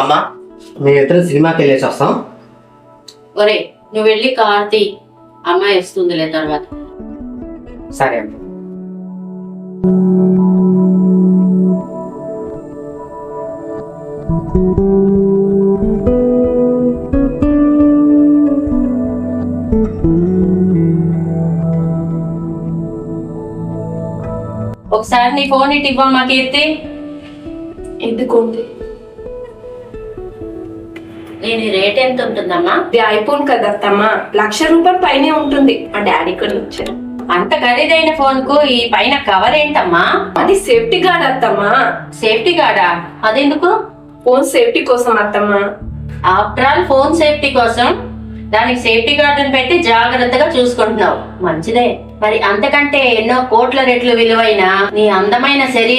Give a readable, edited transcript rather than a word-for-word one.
అమ్మా మేమిద్దరం సినిమాకి వెళ్ళేసి వస్తాం. ఒరే నువ్వు వెళ్ళి కార్తీ అమ్మాయి వస్తుందిలే తర్వాత. సరే అమ్మా. ఒకసారి నీ ఫోన్ ఇటు ఇవ్వమ్మా కీర్తి. ఎందుకోండి దీని రేట్ ఎంత ఉంటుందమ్మా? ఇది ఐఫోన్ కదా అత్తమ్మా, 1,00,000 రూపాయలు పైనే ఉంటుంది. మా డాడీ కొని ఇచ్చారు. అంత ఖరీదైన ఫోన్ కు ఈ పైన కవర్ ఏంటమ్మా? అది సేఫ్టీ గార్డ్ అత్తమ్మా. సేఫ్టీ గార్డా? అదెందుకు? ఫోన్ సేఫ్టీ కోసం అత్తమ్మా. ఆఫ్టర్ ఆల్ ఫోన్ సేఫ్టీ కోసం దానికి సేఫ్టీ గార్డును పెట్టి జాగ్రత్తగా చూసుకుంటున్నావు, మంచిదే. మరి అంతకంటే ఎన్నో కోట్ల రెట్లు విలువైన నీ అందమైన శరీరం